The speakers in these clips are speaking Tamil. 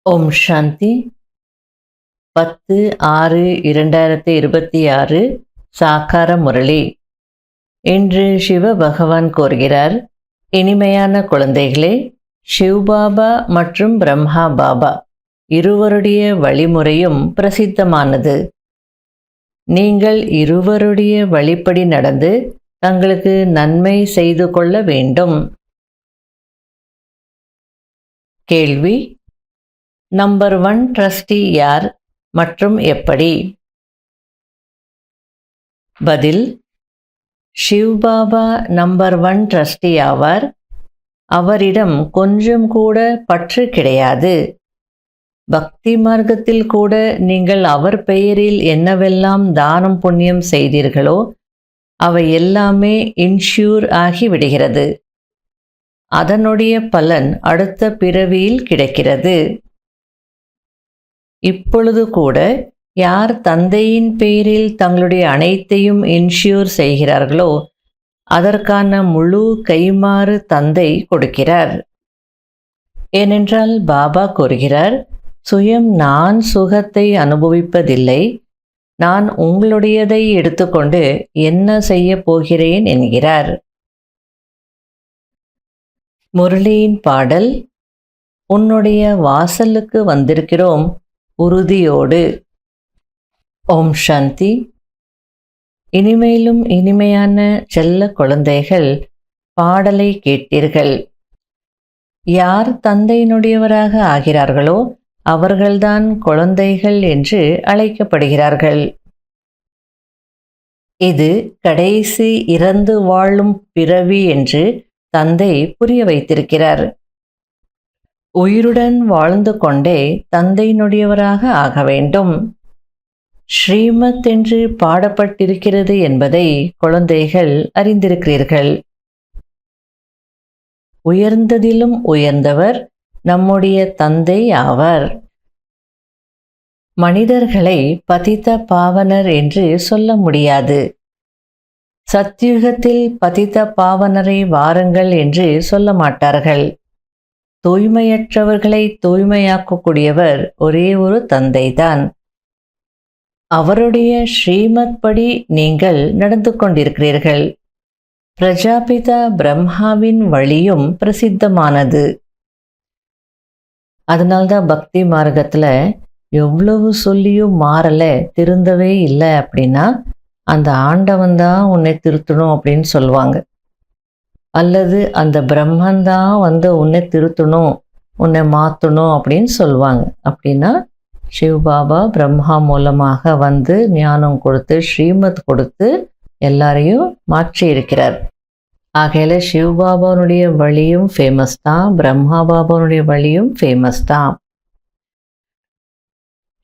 ஓம் சாந்தி 10/6/2026 சாக்கார முரளி. இன்று சிவ பகவான் கூறுகிறார், இனிமையான குழந்தைகளே, சிவ்பாபா மற்றும் பிரம்மா பாபா இருவருடைய வழிமுறையும் பிரசித்தமானது. நீங்கள் இருவருடைய வழிப்படி நடந்து தங்களுக்கு நன்மை செய்து கொள்ள வேண்டும். கேள்வி: நம்பர் 1 ட்ரஸ்டி யார் மற்றும் எப்படி? பதில்: சிவ்பாபா நம்பர் 1 ட்ரஸ்டி ஆவார். அவரிடம் கொஞ்சம் கூட பற்று கிடையாது. பக்தி மார்க்கத்தில் கூட நீங்கள் அவர் பெயரில் என்னவெல்லாம் தானம் புண்ணியம் செய்தீர்களோ அவை எல்லாமே இன்ஷூர் ஆகிவிடுகிறது. அதனுடைய பலன் அடுத்த பிறவியில் கிடைக்கிறது. இப்பொழுது கூட யார் தந்தையின் பெயரில் தங்களுடைய அனைத்தையும் இன்ஷூர் செய்கிறார்களோ அதற்கான முழு கைமாறு தந்தை கொடுக்கிறார். ஏனென்றால் பாபா கூறுகிறார், சுயம் நான் சுகத்தை அனுபவிப்பதில்லை, நான் உங்களுடையதை எடுத்துக்கொண்டு என்ன செய்ய போகிறேன் என்கிறார். முரளியின் பாடல்: உன்னுடைய வாசலுக்கு வந்திருக்கிறோம் உறுதியோடு. ஓம் சாந்தி. இனிமேலும் இனிமையான செல்ல குழந்தைகள், பாடலை கேட்டீர்கள். யார் தந்தையினுடையவராக ஆகிறார்களோ அவர்கள்தான் குழந்தைகள் என்று அழைக்கப்படுகிறார்கள். இது கடைசி இறந்து வாழும் பிறவி என்று தந்தை புரிய வைத்திருக்கிறார். உயிருடன் வாழ்ந்து கொண்டே தந்தையினுடையவராக ஆக வேண்டும். ஸ்ரீமத் என்று பாடப்பட்டிருக்கிறது என்பதை குழந்தைகள் அறிந்திருக்கிறீர்கள். உயர்ந்ததிலும் உயர்ந்தவர் நம்முடைய தந்தை ஆவார். மனிதர்களை பதித பாவனர் என்று சொல்ல முடியாது. சத்யுகத்தில் பதித பாவனரை வாருங்கள் என்று சொல்ல மாட்டார்கள். தூய்மையற்றவர்களை தூய்மையாக்கக்கூடியவர் ஒரே ஒரு தந்தைதான். அவருடைய ஸ்ரீமத் படி நீங்கள் நடந்து கொண்டிருக்கிறீர்கள். பிரஜாபிதா பிரம்மாவின் வழியும் பிரசித்தமானது. அதனால்தான் பக்தி மார்க்கத்தில் எவ்வளவு சொல்லியும் மாறலை, திருந்தவே இல்லை அப்படின்னா அந்த ஆண்டவன் தான் உன்னை திருத்தணும் அப்படின்னு சொல்லுவாங்க. அல்லது அந்த பிரம்மந்தான் உன்னை திருத்தணும், உன்னை மாற்றணும் அப்படின்னு சொல்லுவாங்க. அப்படின்னா சிவ்பாபா பிரம்மா மூலமாக ஞானம் கொடுத்து ஸ்ரீமத் கொடுத்து எல்லாரையும் மாற்றி இருக்கிறார். ஆகையில சிவ்பாபாவுடைய வழியும் ஃபேமஸ் தான், பிரம்மா பாபாவுடைய வழியும் ஃபேமஸ் தான்.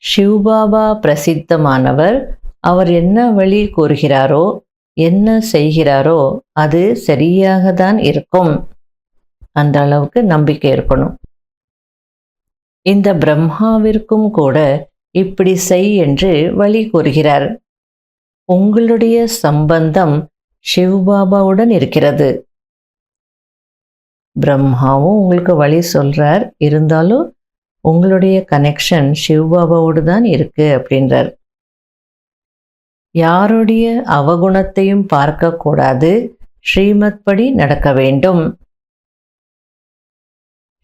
சிவ்பாபா பிரசித்தமானவர். அவர் என்ன வழி கூறுகிறாரோ என்ன செய்கிறாரோ அது சரியாக தான் இருக்கும். அந்த அளவுக்கு நம்பிக்கை இருக்கணும். இந்த பிரம்மாவிற்கும் கூட இப்படி செய் என்று வழி கூறுகிறார். உங்களுடைய சம்பந்தம் சிவ்பாபாவுடன் இருக்கிறது. பிரம்மாவும் உங்களுக்கு வழி சொல்றார், இருந்தாலும் உங்களுடைய கனெக்ஷன் சிவ்பாபாவோடு தான் இருக்கு அப்படின்றார். யாருடைய அவகுணத்தையும் பார்க்கக்கூடாது, ஸ்ரீமத் படி நடக்க வேண்டும்.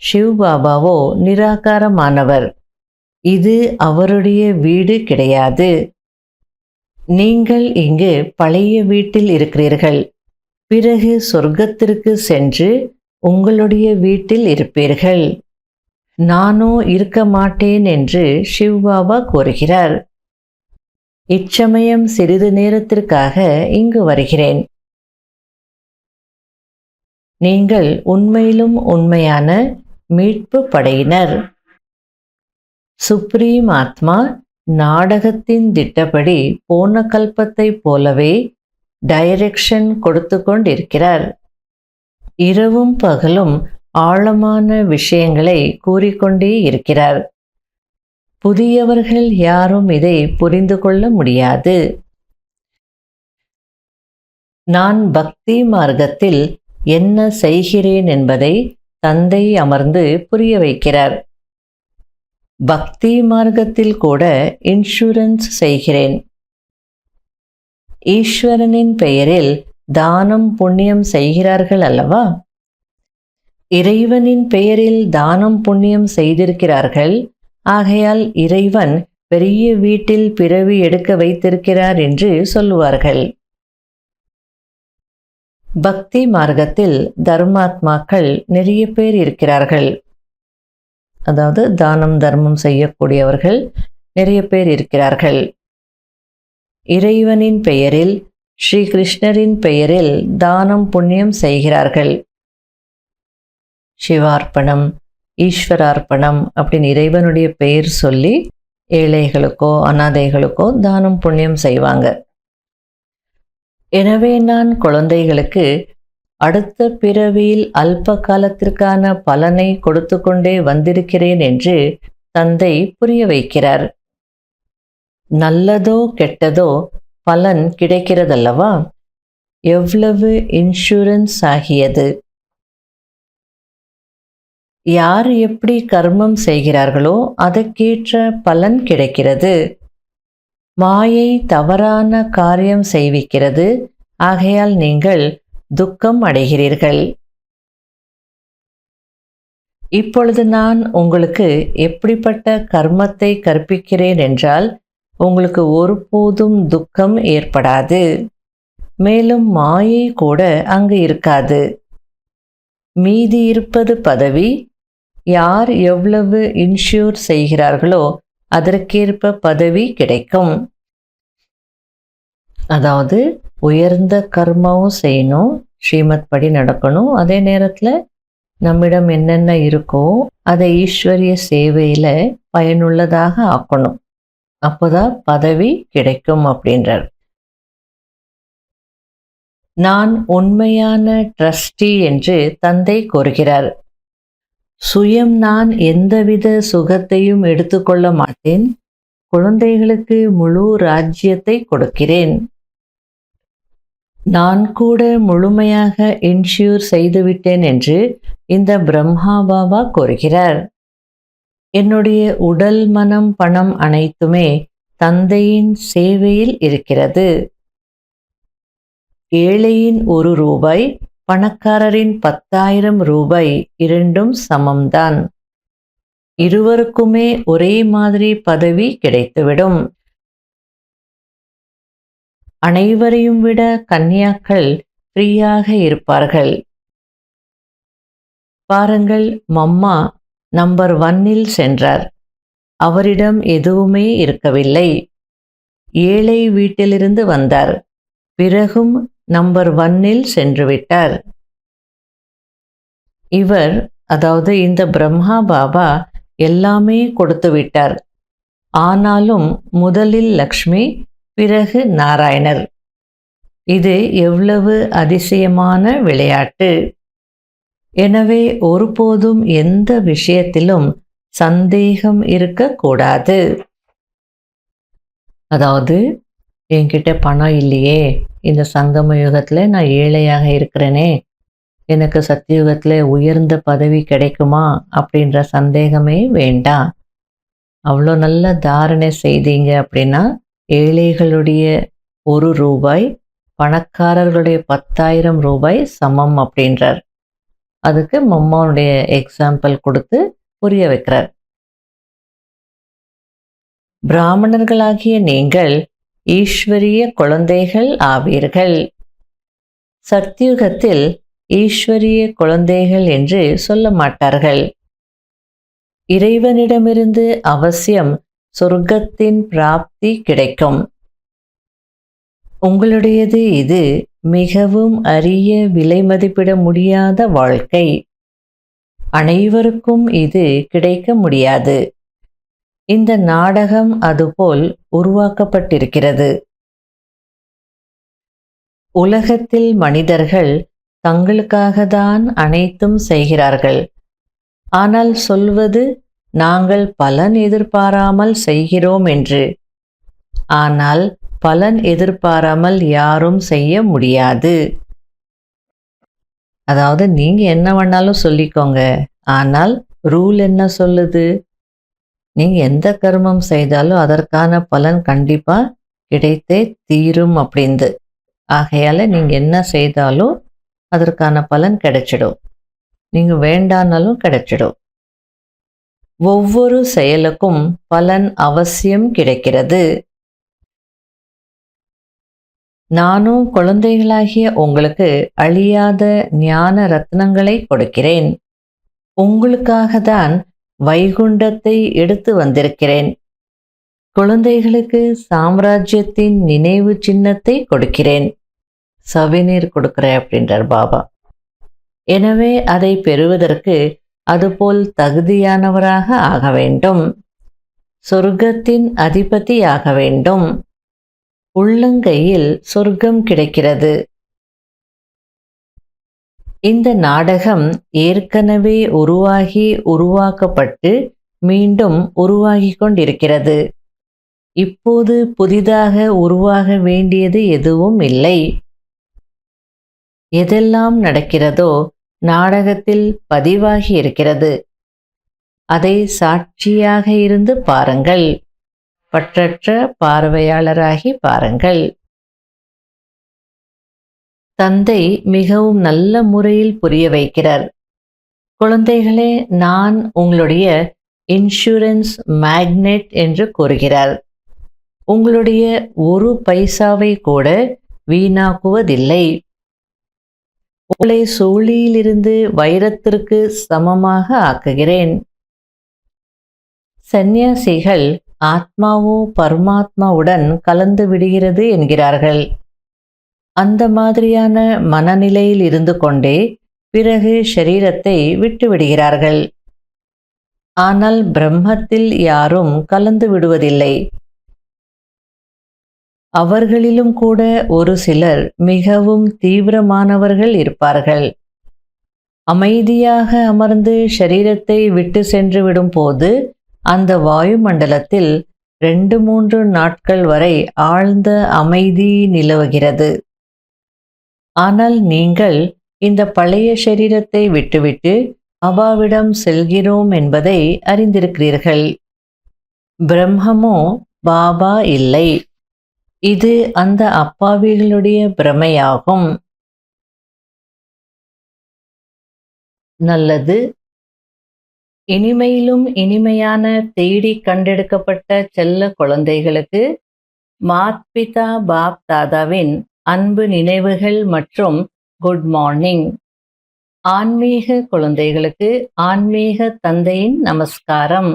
சிவ்பாபாவோ நிராகாரமானவர். இது அவருடைய வீடு கிடையாது. நீங்கள் இங்கு பழைய வீட்டில் இருக்கிறீர்கள். பிறகு சொர்க்கத்திற்கு சென்று உங்களுடைய வீட்டில் இருப்பீர்கள். நானோ இருக்க மாட்டேன் என்று சிவ்பாபா கூறுகிறார். இச்சமயம் சிறிது நேரத்திற்காக இங்கு வருகிறேன். நீங்கள் உண்மையிலும் உண்மையான மீட்பு படையினர். சுப்ரீம் ஆத்மா நாடகத்தின் திட்டப்படி போன கல்பத்தை போலவே டைரக்ஷன் கொடுத்து கொண்டிருக்கிறார். இரவும் பகலும் ஆழமான விஷயங்களை கூறிக்கொண்டே இருக்கிறார். புதியவர்கள் யாரும் இதை புரிந்து கொள்ள முடியாது. நான் பக்தி மார்க்கத்தில் என்ன செய்கிறேன் என்பதை தந்தை அமர்ந்து புரிய வைக்கிறார். பக்தி மார்க்கத்தில் கூட இன்சூரன்ஸ் செய்கிறேன். ஈஸ்வரனின் பெயரில் தானம் புண்ணியம் செய்கிறார்கள் அல்லவா? இறைவனின் பெயரில் தானம் புண்ணியம் செய்திருக்கிறார்கள். ஆகையால் இறைவன் பெரிய வீட்டில் பிறவி எடுக்க வைத்திருக்கிறார் என்று சொல்லுவார்கள். பக்தி மார்க்கத்தில் தர்மாத்மாக்கள் நிறைய பேர் இருக்கிறார்கள். அதாவது தானம் தர்மம் செய்யக்கூடியவர்கள் நிறைய பேர் இருக்கிறார்கள். இறைவனின் பெயரில், ஸ்ரீ கிருஷ்ணரின் பெயரில் தானம் புண்ணியம் செய்கிறார்கள். சிவார்ப்பணம், ஈஸ்வரார்ப்பணம் அப்படின்னு இறைவனுடைய பெயர் சொல்லி ஏழைகளுக்கோ அனாதைகளுக்கோ தானம் புண்ணியம் செய்வாங்க. எனவே நான் குழந்தைகளுக்கு அடுத்த பிறவியில் அல்ப காலத்திற்கான பலனை கொடுத்து கொண்டே வந்திருக்கிறேன் என்று தந்தை புரிய வைக்கிறார். நல்லதோ கெட்டதோ பலன் கிடைக்கிறதல்லவா? எவ்வளவு இன்சூரன்ஸ் ஆகியது! யார் எப்படி கர்மம் செய்கிறார்களோ அதற்கேற்ற பலன் கிடைக்கிறது. மாயை தவறான காரியம் செய்விக்கிறது. ஆகையால் நீங்கள் துக்கம் அடைகிறீர்கள். இப்பொழுது நான் உங்களுக்கு எப்படிப்பட்ட கர்மத்தை கற்பிக்கிறேன் என்றால் உங்களுக்கு ஒருபோதும் துக்கம் ஏற்படாது. மேலும் மாயை கூட அங்கு இருக்காது. மீதி இருப்பது பதவி. யார் எவ்வளவு இன்சூர் செய்கிறார்களோ அதற்கேற்ப பதவி கிடைக்கும். அதாவது உயர்ந்த கர்மாவும் செய்யணும், ஸ்ரீமத் படி நடக்கணும். அதே நேரத்தில் நம்மிடம் என்னென்ன இருக்கோ அதை ஈஸ்வரிய சேவையில் பயனுள்ளதாக ஆக்கணும். அப்போதான் பதவி கிடைக்கும் அப்படின்றார். நான் உண்மையான ட்ரஸ்டி என்று தந்தை கூறுகிறார். சுயம் நான் எந்தவித சுகத்தையும் எடுத்துக்கொள்ள மாட்டேன். குழந்தைகளுக்கு முழு ராஜ்யத்தை கொடுக்கிறேன். நான் கூட முழுமையாக இன்சூர் செய்துவிட்டேன் என்று இந்த பிரம்மா பாபா கூறுகிறார். என்னுடைய உடல், மனம், பணம் அனைத்துமே தந்தையின் சேவையில் இருக்கிறது. ஏழையின் 1 ரூபாய், பணக்காரரின் 10,000 ரூபாய் இரண்டும் சமம்தான். இருவருக்குமே ஒரே மாதிரி பதவி கிடைத்துவிடும். அனைவரையும் விட கன்னியாக்கள் ஃப்ரீயாக இருப்பார்கள். பாருங்கள், மம்மா நம்பர் 1 சென்றார். அவரிடம் எதுவுமே இருக்கவில்லை. ஏழை வீட்டிலிருந்து வந்தார். பிறகும் நம்பர் 1 சென்று விட்டார். இவர், அதாவது இந்த பிரம்மா பாபா எல்லாமே கொடுத்து விட்டார். ஆனாலும் முதலில் லக்ஷ்மி, பிறகு நாராயணர். இது எவ்வளவு அதிசயமான விளையாட்டு! எனவே ஒருபோதும் எந்த விஷயத்திலும் சந்தேகம் இருக்கக்கூடாது. அதாவது என்கிட்ட பணம் இல்லையே, இந்த சங்கம யுகத்தில் நான் ஏழையாக இருக்கிறேனே, எனக்கு சத்தியுகத்தில் உயர்ந்த பதவி கிடைக்குமா அப்படின்ற சந்தேகமே வேண்டாம். அவ்வளோ நல்ல தாரணை செய்தீங்க அப்படின்னா ஏழைகளுடைய 1 ரூபாய், பணக்காரர்களுடைய 10,000 ரூபாய் சமம் அப்படின்றார். அதுக்கு மம்மாவுடைய எக்ஸாம்பிள் கொடுத்து புரிய வைக்கிறார். பிராமணர்களாகிய நீங்கள் ஈஸ்வரிய குழந்தைகள் ஆவீர்கள். சத்யுகத்தில் ஈஸ்வரிய குழந்தைகள் என்று சொல்ல மாட்டார்கள். இறைவனிடமிருந்து அவசியம் சொர்க்கத்தின் பிராப்தி கிடைக்கும். உங்களுடையது இது மிகவும் அரிய, விலை மதிப்பிட முடியாத வாழ்க்கை. அனைவருக்கும் இது கிடைக்க முடியாது. இந்த நாடகம் அதுபோல் உருவாக்கப்பட்டிருக்கிறது. உலகத்தில் மனிதர்கள் தங்களுக்காக தான் அனைத்தும் செய்கிறார்கள். ஆனால் சொல்வது நாங்கள் பலன் எதிர்பாராமல் செய்கிறோம் என்று. ஆனால் பலன் எதிர்பாராமல் யாரும் செய்ய முடியாது. அதாவது நீங்க என்ன வேணாலும் சொல்லிக்கோங்க, ஆனால் ரூல் என்ன சொல்லுது? நீங்கள் எந்த கர்மம் செய்தாலும் அதற்கான பலன் கண்டிப்பாக கிடைத்தே தீரும் அப்படின்து. ஆகையால் நீங்கள் என்ன செய்தாலும் அதற்கான பலன் கிடைச்சிடும். நீங்கள் வேண்டானாலும் கிடைச்சிடும். ஒவ்வொரு செயலுக்கும் பலன் அவசியம் கிடைக்கிறது. நானும் குழந்தைகளாகிய உங்களுக்கு அழியாத ஞான ரத்னங்களை கொடுக்கிறேன். உங்களுக்காக தான் வைகுண்டத்தை எடுத்து வந்திருக்கிறேன். குழந்தைகளுக்கு சாம்ராஜ்யத்தின் நினைவு சின்னத்தை கொடுக்கிறேன். சவிநீர் கொடுக்கிறேன் அப்படின்றார் பாபா. எனவே அதை பெறுவதற்கு அதுபோல் தகுதியானவராக ஆக வேண்டும். சொர்க்கத்தின் அதிபதி ஆக வேண்டும். உள்ளங்கையில் சொர்க்கம் கிடைக்கிறது. இந்த நாடகம் ஏற்கனவே உருவாக்கப்பட்டு மீண்டும் உருவாகி கொண்டிருக்கிறது. இப்போது புதிதாக உருவாக வேண்டியது எதுவும் இல்லை. எதெல்லாம் நடக்கிறதோ நாடகத்தில் பதிவாகி இருக்கிறது. அதை சாட்சியாக இருந்து பாருங்கள். பற்றற்ற பார்வையாளராகி பாருங்கள். தந்தை மிகவும் நல்ல முறையில் புரிய வைக்கிறார். குழந்தைகளே, நான் உங்களுடைய இன்சூரன்ஸ் மேக்னெட் என்று கூறுகிறார். உங்களுடைய ஒரு பைசாவை கூட வீணாக்குவதில்லை. உங்களை சூழியிலிருந்து வைரத்திற்கு சமமாக ஆக்குகிறேன். சந்நியாசிகள் ஆத்மாவோ பரமாத்மாவுடன் கலந்து விடுகிறது என்கிறார்கள். அந்த மாதிரியான மனநிலையில் இருந்து கொண்டே பிறகு ஷரீரத்தை விட்டு விடுகிறார்கள். ஆனால் பிரம்மத்தில் யாரும் கலந்து விடுவதில்லை. அவர்களிலும் கூட ஒரு சிலர் மிகவும் தீவிரமானவர்கள் இருப்பார்கள். அமைதியாக அமர்ந்து ஷரீரத்தை விட்டு சென்று விடும் போது அந்த வாயுமண்டலத்தில் 2-3 நாட்கள் வரை ஆழ்ந்த அமைதி நிலவுகிறது. ஆனால் நீங்கள் இந்த பழைய ஷரீரத்தை விட்டுவிட்டு பாபாவிடம் செல்கிறோம் என்பதை அறிந்திருக்கிறீர்கள். பிரம்மமோ பாபா இல்லை. இது அந்த அப்பாவிகளுடைய பிரமையாகும். நல்லது. இனிமையிலும் இனிமையான தேடி கண்டெடுக்கப்பட்ட செல்ல குழந்தைகளுக்கு மாத்பிதா பாப் தாதாவின் அன்பு நினைவுகள் மற்றும் குட் மார்னிங். ஆன்மீக குழந்தைகளுக்கு ஆன்மீக தந்தையின் நமஸ்காரம்.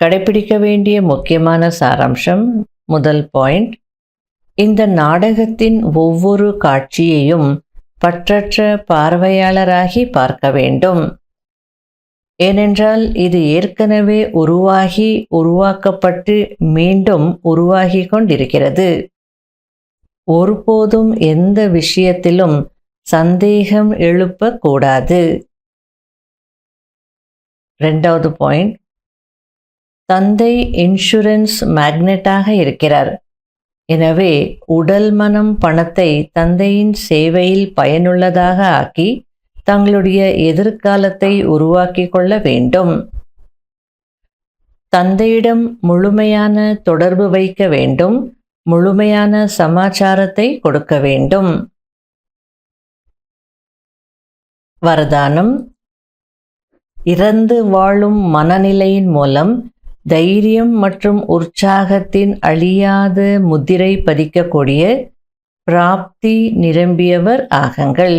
கடைபிடிக்க வேண்டிய முக்கியமான சாராம்சம். முதல் பாயிண்ட், இந்த நாடகத்தின் ஒவ்வொரு காட்சியையும் பற்றற்ற பார்வையாளராகி பார்க்க வேண்டும். ஏனென்றால் இது ஏற்கனவே உருவாக்கப்பட்டு மீண்டும் உருவாகி கொண்டிருக்கிறது. ஒருபோதும் எந்த விஷயத்திலும் சந்தேகம் எழுப்பக்கூடாது. 2வது பாயிண்ட், தந்தை இன்சூரன்ஸ் மேக்னெட்டாக இருக்கிறார். எனவே உடல் மனம் பணத்தை தந்தையின் சேவையில் பயனுள்ளதாக ஆக்கி தங்களுடைய எதிர்காலத்தை உருவாக்கி கொள்ள வேண்டும். தந்தையிடம் முழுமையான தொடர்பு வைக்க வேண்டும். முழுமையான சமாச்சாரத்தை கொடுக்க வேண்டும். வரதானம். இறந்து வாழும் மனநிலையின் மூலம் தைரியம் மற்றும் உற்சாகத்தின் அழியாத முத்திரை பதிக்கக்கூடிய பிராப்தி நிரம்பியவர் ஆகுங்கள்.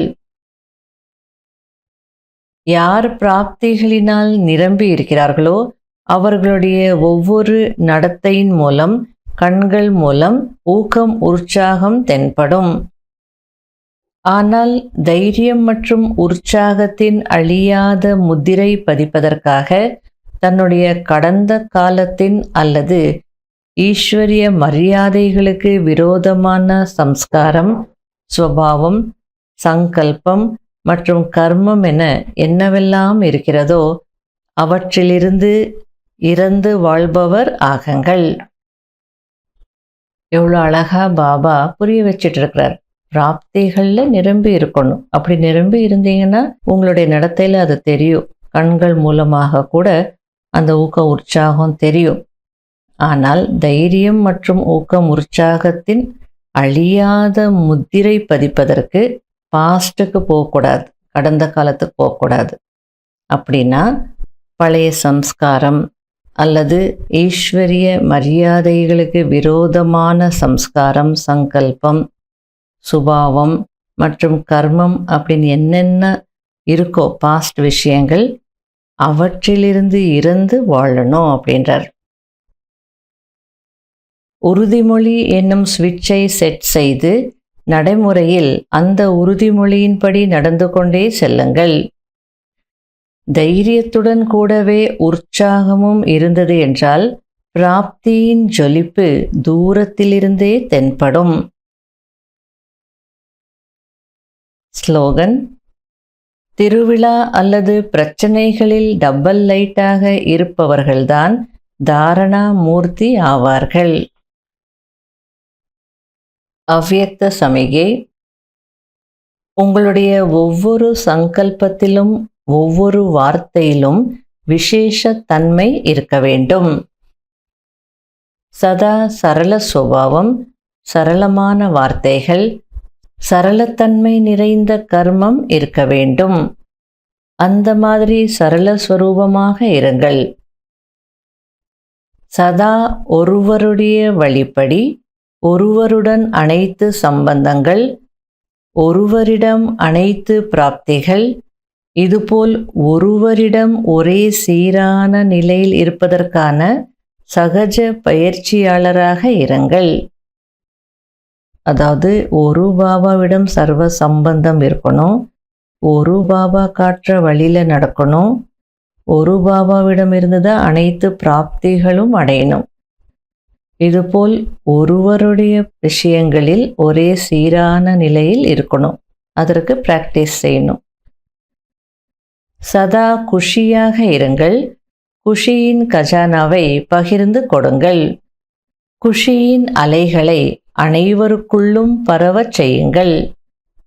யார் பிராப்திகளினால் நிரம்பி இருக்கிறார்களோ அவர்களுடைய ஒவ்வொரு நடத்தையின் மூலம், கண்கள் மூலம் ஊக்கம் உற்சாகம் தென்படும். ஆனால் தைரியம் மற்றும் உற்சாகத்தின் அழியாத முத்திரை பதிப்பதற்காக தன்னுடைய கடந்த காலத்தின் அல்லது ஈஸ்வரிய மரியாதைகளுக்கு விரோதமான சம்ஸ்காரம், ஸ்வபாவம், சங்கல்பம் மற்றும் கர்மம் என என்னவெல்லாம் இருக்கிறதோ அவற்றிலிருந்து இறந்து வாழ்பவர் ஆகுங்கள். எவ்வளோ அழகா பாபா புரிய வச்சிட்டு இருக்கிறார். பிராப்திகளில் நிரம்பி இருக்கணும். அப்படி நிரம்பி இருந்தீங்கன்னா உங்களுடைய நடத்தையில் அது தெரியும். கண்கள் மூலமாக கூட அந்த ஊக்க உற்சாகம் தெரியும். ஆனால் தைரியம் மற்றும் ஊக்கம் உற்சாகத்தின் அழியாத முத்திரை பதிப்பதற்கு பாஸ்ட்டுக்கு போகக்கூடாது, கடந்த காலத்துக்கு போகக்கூடாது. அப்படின்னா பழைய சம்ஸ்காரம் அல்லது ஈஸ்வரிய மரியாதைகளுக்கு விரோதமான சம்ஸ்காரம், சங்கல்பம், சுபாவம் மற்றும் கர்மம் அப்படின்னு என்னென்ன இருக்கோ பாஸ்ட் விஷயங்கள், அவற்றிலிருந்து இறந்து வாழணும் அப்படின்றார். உறுதிமொழி என்னும் ஸ்விட்சை செட் செய்து நடைமுறையில் அந்த உறுதிமொழியின்படி நடந்து கொண்டே செல்லுங்கள். தைரியத்துடன் கூடவே உற்சாகமும் இருந்தது என்றால் பிராப்தியின் ஜொலிப்பு தூரத்திலிருந்தே தென்படும். ஸ்லோகன்: திருவிழா அல்லது பிரச்சனைகளில் டபுள் லைட்டாக இருப்பவர்கள்தான் தாரணா மூர்த்தி ஆவார்கள். அவ்யக்த சமிகை: உங்களுடைய ஒவ்வொரு சங்கல்பத்திலும் ஒவ்வொரு வார்த்தையிலும் விசேஷ தன்மை இருக்க வேண்டும். சதா சரள சுபாவம், சரளமான வார்த்தைகள், சரளத்தன்மை நிறைந்த கர்மம் இருக்க வேண்டும். அந்த மாதிரி சரள ஸ்வரூபமாக இருங்கள். சதா ஒருவருடைய வழிப்படி, ஒருவருடன் அனைத்து சம்பந்தங்கள், ஒருவரிடம் அனைத்து பிராப்திகள், இதுபோல் ஒருவரிடம் ஒரே சீரான நிலையில் இருப்பதற்கான சகஜ பயிற்சியாளராக இருங்கள். அதாவது ஒரு பாபாவிடம் சர்வ சம்பந்தம் இருக்கணும், ஒரு பாபா காட்டுற வழியில் நடக்கணும், ஒரு பாபாவிடம் இருந்து தான் அனைத்து பிராப்திகளும் அடையணும். இதுபோல் ஒருவருடைய விஷயங்களில் ஒரே சீரான நிலையில் இருக்கணும். அதற்கு பிராக்டிஸ் செய்யணும். சதா குஷியாக இருங்கள். குஷியின் கஜானாவை பகிர்ந்து கொடுங்கள். குஷியின் அலைகளை அனைவருக்குள்ளும் பரவச் செய்யுங்கள்.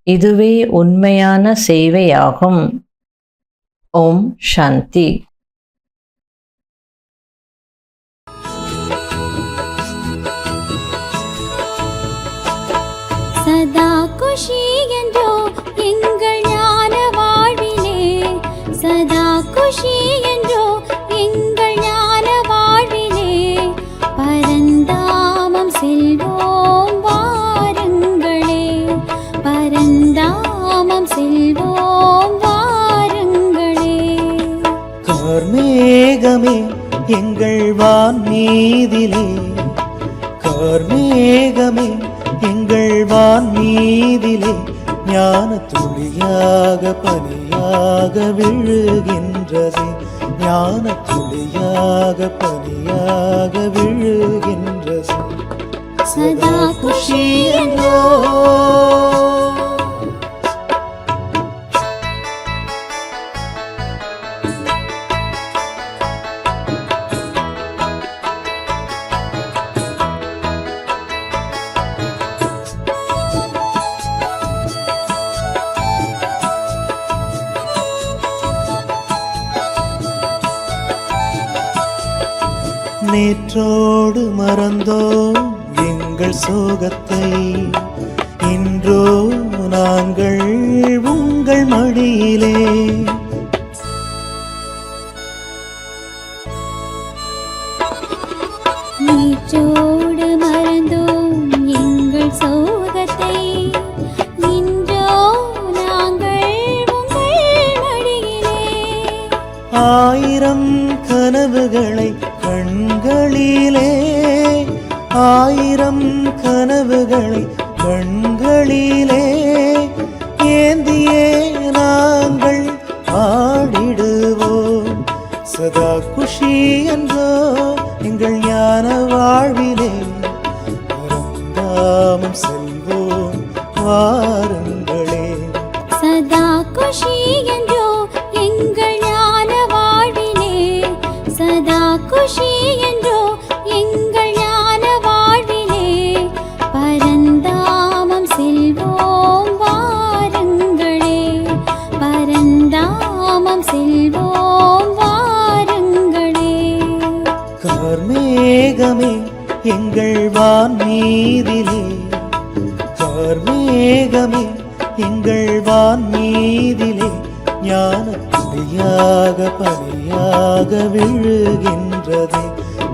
இதுவே உண்மையான சேவையாகும். ஓம் சாந்தி. சதா குஷி என்றோ எங்கள் ஞான வாழ்விலே, சதா குஷி என்றோ எங்கள் ஞான வாழ்விலே, பரந்தாமம் செல்வோம் வாருங்களே, பரந்தாமம் செல்வோம் வாருங்களே. கார்மேகமே எங்கள் வான் மீதிலே, கார்மேகமே எங்கள் வான் மீதிலே, ஞான துளியாக பனியாக விழுகின்றது, ஞான துளியாக பனியாக விழுகின்றது. சதா குஷி என்றோ நேற்றோடு மறந்தோம் எங்கள் சோகத்தை, இன்றோ நாங்கள் உங்கள் மடியிலே. நேற்றோடு மறந்தோம் எங்கள் சோகத்தை, இன்றோ நாங்கள் உங்கள் மடியிலே. ஆயிரம் கனவுகளை கண்களிலே, ஆயிரம் கனவுகளை கண்களிலே ஏந்தியே நாங்கள் ஆடிடுவோம். சதா குஷி என்றோ எங்கள் ஞான வாழ்விலே, பரந்தாமம் செல்வோம் வாருங்களே. சதா குஷி என்றோ எங்கள் ஞான வாழ்விலே, சதா குஷி என்றோ எங்கள் ஞான வாழ்விலே, பரந்தாமம் செல்வோம் கார்மேகமே எங்கள் வான் மீதிலே, கார்மேகமே எங்கள் வான் மீதிலே, ஞான துளியாக பனியாக விழுகின்றதே,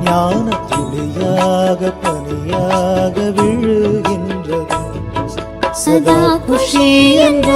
ஞான துளியாக பனியாக விழுகின்றது. சதா குஷி என்ற